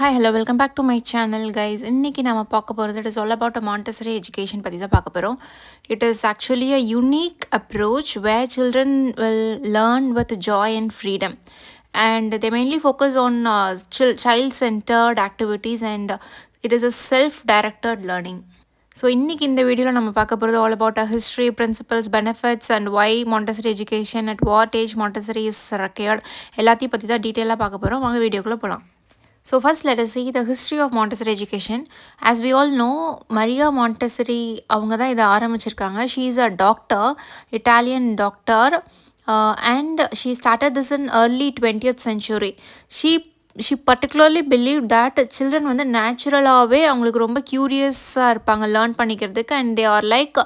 Hi, hello, welcome back to my channel, guys. இன்னைக்கு நாம பார்க்க போறது it is all about a Montessori education பத்தி தான் பார்க்க போறோம். It is actually a unique approach where children will learn with joy and freedom. And they mainly focus on child-centered activities and it is a self-directed learning. So இன்றைக்கி இந்த வீடியோவில் நம்ம பார்க்க போகிறது all about a history principles benefits and why Montessori education at what age Montessori is required எல்லாத்தையும் பற்றி தான் டீட்டெயிலாக பார்க்க போகிறோம். வாங்க வீடியோக்குள்ளே போகலாம். So first let us see the history of Montessori education. As we all know, Maria Montessori அவங்க தான் இதை ஆரம்பிச்சிருக்காங்க. She is a doctor, Italian doctor, and she started this in early 20th century. She particularly believed that children வந்து நேச்சுரலாகவே அவங்களுக்கு ரொம்ப க்யூரியஸாக இருப்பாங்க learn பண்ணிக்கிறதுக்கு and they are like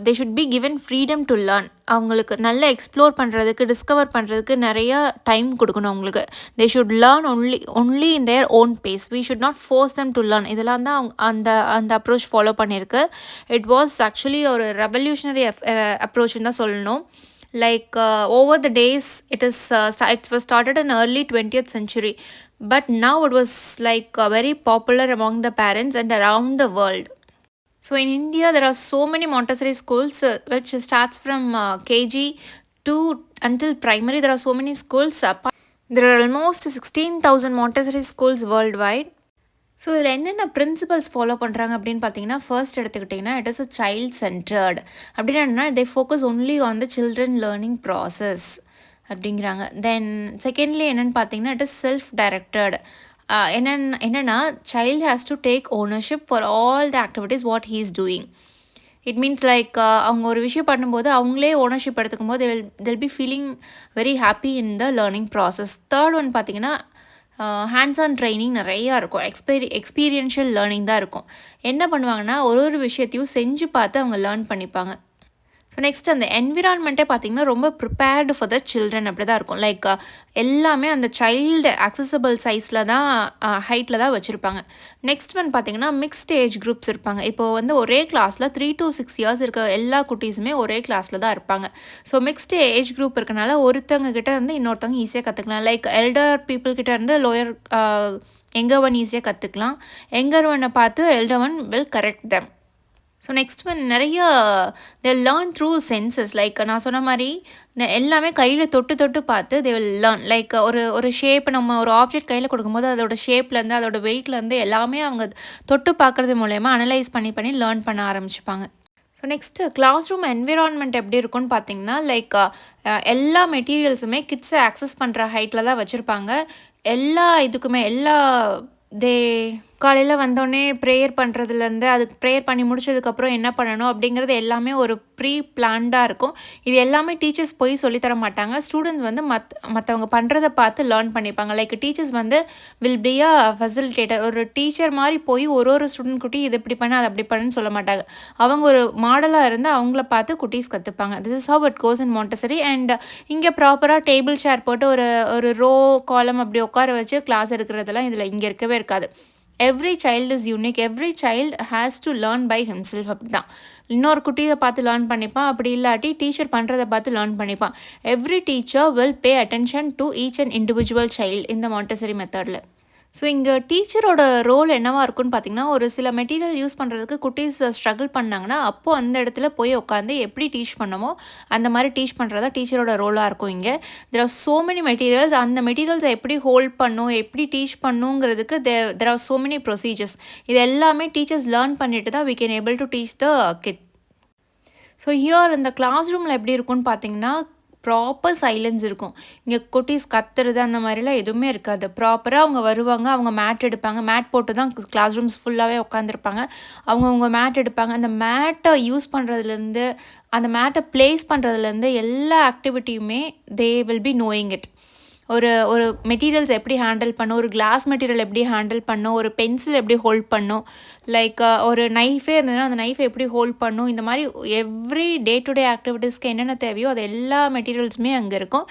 they should be given freedom to learn. அவங்களுக்கு நல்லா explore பண்ணுறதுக்கு discover பண்ணுறதுக்கு நிறைய டைம் கொடுக்கணும் அவங்களுக்கு. They should learn only in their own pace. We should not force them to learn. இதெல்லாம் தான் அந்த அப்ரோச் ஃபாலோ பண்ணியிருக்கு. இட் வாஸ் ஆக்சுவலி ஒரு ரெவல்யூஷனரி அப்ரோச்னு தான் சொல்லணும். Like over the days it was started in early 20th century, but now it was like very popular among the parents and around the world. So in India there are so many Montessori schools which starts from KG to until primary. There are so many schools. There are almost 16,000 Montessori schools worldwide. So இதில் என்னென்ன principles follow பண்ணுறாங்க அப்படின்னு பார்த்தீங்கன்னா, first எடுத்துக்கிட்டிங்கன்னா it is a child centred. அப்படின்னா என்னென்னா தே focus only on the children learning process அப்படிங்கிறாங்க. தென் secondly என்னென்னு பார்த்தீங்கன்னா இட் இஸ் செல்ஃப் டைரக்டட். என்னென்னா child has to take ownership for all the activities what he is doing. It means like அவங்க ஒரு விஷயம் பண்ணும்போது அவங்களே ஓனர்ஷிப் எடுத்துக்கும் போது they'll be feeling very happy in the learning process. Third one பார்த்தீங்கன்னா hands on training நிறையா இருக்கும். எக்ஸ்பீரியன்ஷியல் லேர்னிங் தான் இருக்கும். என்ன பண்ணுவாங்கன்னா ஒரு விஷயத்தையும் செஞ்சு பார்த்து அவங்க லேர்ன் பண்ணிப்பாங்க. ஸோ நெக்ஸ்ட் அந்த என்விரான்மெண்ட்டே பார்த்திங்கன்னா ரொம்ப ப்ரிப்பேர்டு ஃபார் த சில்ட்ரன் அப்படி தான் இருக்கும். லைக் எல்லாமே அந்த சைல்டு அக்சசபிள் சைஸில் தான் ஹைட்டில் தான் வச்சுருப்பாங்க. நெக்ஸ்ட் ஒன் பார்த்திங்கன்னா மிக்ஸ்ட் ஏஜ் குரூப்ஸ் இருப்பாங்க. இப்போது வந்து ஒரே கிளாஸில் 3 to 6 years இருக்க எல்லா குட்டீஸுமே ஒரே கிளாஸில் தான் இருப்பாங்க. ஸோ மிக்ஸ்டு ஏஜ் குரூப் இருக்கனால ஒருத்தவங்க கிட்ட இருந்து இன்னொருத்தவங்க ஈஸியாக கற்றுக்கலாம். லைக் எல்டர் பீப்புள் கிட்ட இருந்து லோயர் எங்கர் ஒன் ஈஸியாக கற்றுக்கலாம். எங்கர் ஒன்னை பார்த்து elder one will correct them. So next one நிறைய they learn through senses. Like நான் சொன்ன மாதிரி எல்லாமே கையில் தொட்டு பார்த்து தே வில் லேர்ன். லைக் ஒரு ஷேப் நம்ம ஒரு ஆப்ஜெக்ட் கையில் கொடுக்கும்போது அதோட ஷேப்லேருந்து அதோட வெயிட்லேருந்து எல்லாமே அவங்க தொட்டு பார்க்குறது மூலயமா அனலைஸ் பண்ணி லேர்ன் பண்ண ஆரம்பிச்சுப்பாங்க. So next classroom environment எப்படி இருக்குன்னு பார்த்தீங்கன்னா லைக் எல்லா மெட்டீரியல்ஸுமே கிட்ஸை ஆக்சஸ் பண்ணுற ஹைட்டில் தான் வச்சுருப்பாங்க. எல்லா காலையில் வந்தோடனே ப்ரேயர் பண்ணுறதுலேருந்து அதுக்கு ப்ரேயர் பண்ணி முடிச்சதுக்கப்புறம் என்ன பண்ணணும் அப்படிங்கிறது எல்லாமே ஒரு ப்ரீ பிளான்டாக இருக்கும். இது எல்லாமே டீச்சர்ஸ் போய் சொல்லித்தர மாட்டாங்க. ஸ்டூடெண்ட்ஸ் வந்து மற்றவங்க பண்ணுறதை பார்த்து லேர்ன் பண்ணிப்பாங்க. லைக் டீச்சர்ஸ் வந்து வில் பி அ ஃபெசிலிட்டேட்டர். ஒரு டீச்சர் மாதிரி போய் ஒரு ஸ்டூடெண்ட் குட்டி இது இப்படி பண்ண அது அப்படி பண்ணுன்னு சொல்ல மாட்டாங்க. அவங்க ஒரு மாடலாக இருந்து அவங்கள பார்த்து குட்டீஸ் கற்றுப்பாங்க. This is how it goes in Montessori. And இங்கே ப்ராப்பராக டேபிள் சேர் போட்டு ஒரு ரோ காலம் அப்படி உட்கார வச்சு கிளாஸ் எடுக்கிறதெல்லாம் இதில் இங்கே இருக்கவே இருக்காது. Every child is unique. Every child has to learn by himself. அப்படி தான் இன்னொரு குட்டியை பார்த்து லேர்ன் பண்ணிப்பான். அப்படி இல்லாட்டி டீச்சர் பண்ணுறதை பார்த்து லேர்ன் பண்ணிப்பான். Every teacher will pay attention to each and individual child இந்த மாண்டசரி மெத்தடில். ஸோ இங்கே டீச்சரோட ரோல் என்னவாக இருக்குன்னு பார்த்தீங்கன்னா, ஒரு சில மெட்டீரியல் யூஸ் பண்ணுறதுக்கு குட்டீஸ் ஸ்ட்ரகிள் பண்ணாங்கன்னா அப்போது அந்த இடத்துல போய் உட்காந்து எப்படி டீச் பண்ணமோ அந்த மாதிரி டீச் பண்ணுறதா டீச்சரோட ரோலாக இருக்கும். இங்கே there are so many materials. அந்த மெட்டீரியல்ஸை எப்படி ஹோல்ட் பண்ணும் எப்படி டீச் பண்ணுங்கிறதுக்கு there are so many procedures. இது எல்லாமே டீச்சர்ஸ் லேர்ன் பண்ணிட்டு தான் we can able to teach the kid. So here இந்த கிளாஸ் ரூமில் எப்படி இருக்குன்னு பார்த்தீங்கன்னா ப்ராப்பர் சைலன்ஸ் இருக்கும். இங்கே குட்டீஸ் கத்துறது அந்த மாதிரிலாம் எதுவுமே இருக்காது. ப்ராப்பராக அவங்க வருவாங்க, அவங்க மேட் எடுப்பாங்க. மேட் போட்டு தான் கிளாஸ் ரூம்ஸ் ஃபுல்லாகவே உட்காந்துருப்பாங்க. அவங்கவுங்க மேட் எடுப்பாங்க. அந்த மேட்டை யூஸ் பண்ணுறதுலேருந்து அந்த மேட்டை ப்ளேஸ் பண்ணுறதுலேருந்து எல்லா ஆக்டிவிட்டியுமே they will be knowing it. ஒரு மெட்டீரியல்ஸ் எப்படி ஹேண்டில் பண்ணும், ஒரு கிளாஸ் மெட்டீரியல் எப்படி ஹேண்டில் பண்ணும், ஒரு பென்சில் எப்படி ஹோல்ட் பண்ணும், லைக் ஒரு நைஃபே இருந்ததுன்னா அந்த நைஃபை எப்படி ஹோல்ட் பண்ணும், இந்த மாதிரி எவ்ரி டே டு டே ஆக்டிவிட்டீஸ்க்கு என்னென்ன தேவையோ அது எல்லா மெட்டீரியல்ஸுமே அங்கே இருக்கும்.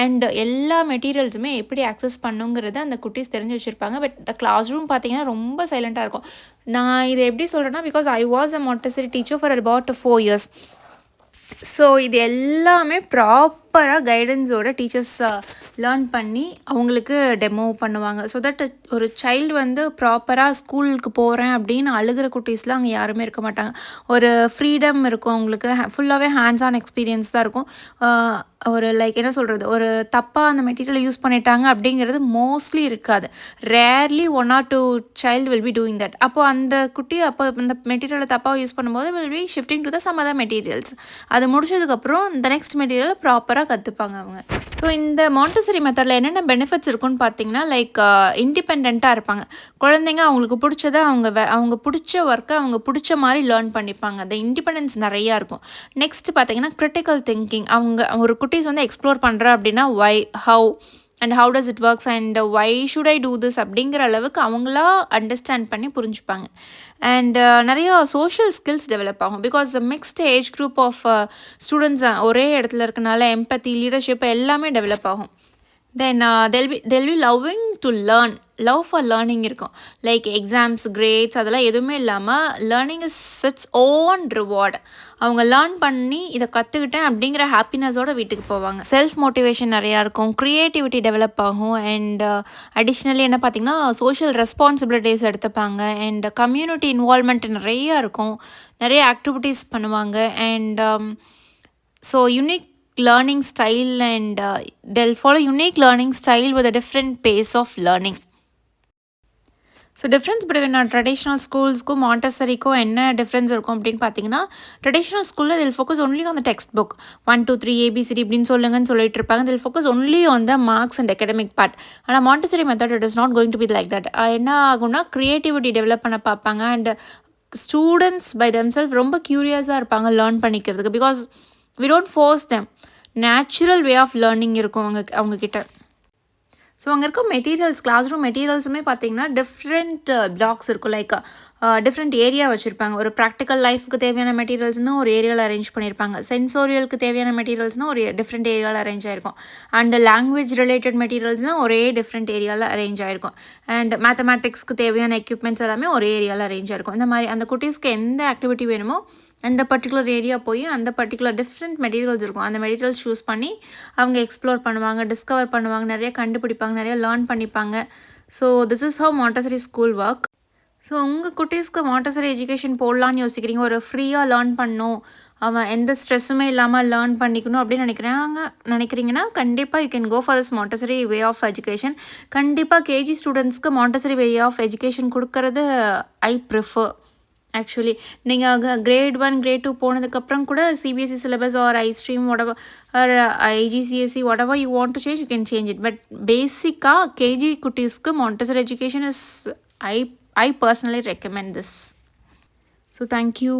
அண்ட் எல்லா மெட்டீரியல்ஸுமே எப்படி ஆக்சஸ் பண்ணுங்கிறத அந்த குட்டீஸ் தெரிஞ்சு வச்சுருப்பாங்க. பட் த கிளாஸ் ரூம் பார்த்தீங்கன்னா ரொம்ப சைலண்ட்டாக இருக்கும். நான் இதை எப்படி சொல்கிறேன்னா, because I was a Montessori teacher for about 4 years. So இது எல்லாமே ப்ராப்பராக ப்ராப்பராக கைடன்ஸோட டீச்சர்ஸ் லேர்ன் பண்ணி அவங்களுக்கு டெமோ பண்ணுவாங்க. ஸோ தட் ஒரு சைல்டு வந்து ப்ராப்பராக ஸ்கூலுக்கு போகிறேன் அப்படின்னு அழுகிற குட்டீஸ்லாம் அங்கே யாருமே இருக்க மாட்டாங்க. ஒரு ஃப்ரீடம் இருக்கும் அவங்களுக்கு. ஃபுல்லாகவே ஹேண்ட்ஸ் ஆன் எக்ஸ்பீரியன்ஸ் தான் இருக்கும். ஒரு லைக் என்ன சொல்கிறது, ஒரு தப்பாக அந்த மெட்டீரியலை யூஸ் பண்ணிட்டாங்க அப்படிங்கிறது மோஸ்ட்லி இருக்காது. Rarely 1 or 2 child will be doing that. அப்போ அந்த குட்டி அப்போ அந்த மெட்டீரியலை தப்பாக யூஸ் பண்ணும்போது will be shifting to the some other materials. அது முடிச்சதுக்கப்புறம் இந்த நெக்ஸ்ட் மெட்டீரியலை ப்ராப்பராக கற்றுப்பாங்க அவங்க. ஸோ இந்த மாண்டசரி மெத்தடில் என்னென்ன பெனிஃபிட்ஸ் இருக்குன்னு பார்த்தீங்கன்னா, லைக் இண்டிபெண்ட்டாக இருப்பாங்க. குழந்தைங்க அவங்களுக்கு பிடிச்சத அவங்க பிடிச்ச ஒர்க்கை அவங்க பிடிச்ச மாதிரி லேர்ன் பண்ணிப்பாங்க. அந்த இண்டிபெண்டன்ஸ் நிறையா இருக்கும். நெக்ஸ்ட் பார்த்தீங்கன்னா கிரிட்டிக்கல் திங்கிங். அவங்க ஒரு குட்டீஸ் வந்து எக்ஸ்ப்ளோர் பண்ணுறா அப்படின்னா why, how and how does it works and why should I do this அப்படிங்கிற அளவுக்கு அவங்களா அண்டர்ஸ்டாண்ட் பண்ணி புரிஞ்சுப்பாங்க. அண்ட் நிறையா சோஷியல் ஸ்கில்ஸ் டெவலப் ஆகும். Because mixed age group of students ஒரே இடத்துல இருக்கனால எம்பத்தி, லீடர்ஷிப் எல்லாமே டெவலப் ஆகும். Then they'll be loving to learn. Love for learning இருக்கும். லைக் எக்ஸாம்ஸ், கிரேட்ஸ் அதெல்லாம் எதுவுமே இல்லாமல் learning is its own reward. அவங்க லேர்ன் பண்ணி இதை கற்றுக்கிட்டேன் அப்படிங்கிற ஹாப்பினஸோட வீட்டுக்கு போவாங்க. செல்ஃப் மோட்டிவேஷன் நிறையா இருக்கும். க்ரியேட்டிவிட்டி டெவலப் ஆகும். அண்ட் அடிஷ்னலி என்ன பார்த்திங்கன்னா சோஷியல் ரெஸ்பான்சிபிலிட்டிஸ் எடுத்துப்பாங்க. அண்ட் கம்யூனிட்டி இன்வால்மெண்ட் நிறையா இருக்கும். நிறைய ஆக்டிவிட்டீஸ் பண்ணுவாங்க. And so unique learning style and they'll follow unique learning style with a different pace of learning. So difference between traditional ஸ்கூல்ஸ்க்கும் மாண்டசரிக்கும் என்ன டிஃப்ரென்ஸ் இருக்கும் அப்படின்னு பார்த்தீங்கன்னா, ட்ரெடிஷ்னல் ஸ்கூலில் they'll focus only on the text book. 1 2 3 ABCD இப்படின்னு சொல்லுங்கன்னு சொல்லிட்டு இருப்பாங்க. They'll focus only on the marks and academic part. ஆனால் Montessori method it is not going to be like that. என்ன ஆகும்னா க்ரியேட்டிவிட்டி டெவலப் பண்ண பார்ப்பாங்க. அண்ட் ஸ்டூடெண்ட்ஸ் பை தெம்செல்ஃப் ரொம்ப க்யூரியஸாக இருப்பாங்க லேர்ன் பண்ணிக்கிறதுக்கு. Because we don't force them. Natural way of learning இருக்கும் அவங்கக்கிட்ட. ஸோ அங்கே இருக்க மெட்டீரியல்ஸ், கிளாஸ் ரூம் மெட்டீரியல்ஸுமே பார்த்தீங்கன்னா டிஃப்ரெண்ட் பிளாக்ஸ் இருக்கும். லைக் டிஃப்ரெண்ட் ஏரியா வச்சுருப்பாங்க. ஒரு ப்ராக்டிக்கல் லைஃப்க்கு தேவையான மெட்டீரியல்ஸ்னால் ஒரு ஏரியாவில் அரேஞ்ச் பண்ணியிருப்பாங்க. சென்சோரியலுக்கு தேவையான மெட்டீரியல்ஸ்னால் ஒரு டிஃப்ரெண்ட் ஏரியாவில் அரேஞ்ச் ஆகிருக்கும். அண்ட் லாங்குவேஜ் ரிலேட்டட் மெட்டீரியல்ஸ்னால் ஒரே டிஃப்ரெண்ட் ஏரியாவில் அரேஞ்ச் ஆகிருக்கும். அண்ட் மேத்தமேட்டிக்ஸ்க்கு தேவையான எக்யூப்மெண்ட்ஸ் எல்லாமே ஒரே ஏரியாவில் அரேஞ்ச் ஆகிருக்கும். இந்த மாதிரி அந்த குட்டீஸ்க்கு எந்த ஆக்டிவிட்டி வேணுமோ அந்த பர்டிகுலர் ஏரியா போய் அந்த பர்டிகுலர் டிஃப்ரெண்ட் மெட்டீரியல்ஸ் இருக்கும். அந்த மெட்டீரியல்ஸ் சூஸ் பண்ணி அவங்க எக்ஸ்ப்ளோர் பண்ணுவாங்க, டிஸ்கவர் பண்ணுவாங்க, நிறைய கண்டுபிடிப்பாங்க, நிறைய லேர்ன் பண்ணிப்பாங்க. So this is how Montessori school work. So உங்கள் குட்டீஸ்க்கு மாண்டசரி எஜுகேஷன் போடலான்னு யோசிக்கிறீங்க, ஒரு ஃப்ரீயாக லேர்ன் பண்ணணும், அவன் எந்த ஸ்ட்ரெஸ்ஸுமே இல்லாமல் லேர்ன் பண்ணிக்கணும் அப்படின்னு நினைக்கிறீங்கன்னா கண்டிப்பாக you can go for this Montessori way of education. கண்டிப்பாக கேஜி ஸ்டூடெண்ட்ஸ்க்கு மாண்டசரி வே ஆஃப் எஜுகேஷன் கொடுக்கறது ஐ ப்ரிஃபர். ஆக்சுவலி நீங்கள் கிரேட் 1 கிரேட் 2 போனதுக்கப்புறம் கூட சிபிஎஸ்சி சிலபஸ் ஆர் ஐஸ்ட்ரீம் whatever or IGCSE whatever you want to change you can change it. But பேசிக்காக KG குட்டீஸ்க்கு Montessori education is I personally recommend this. So thank you.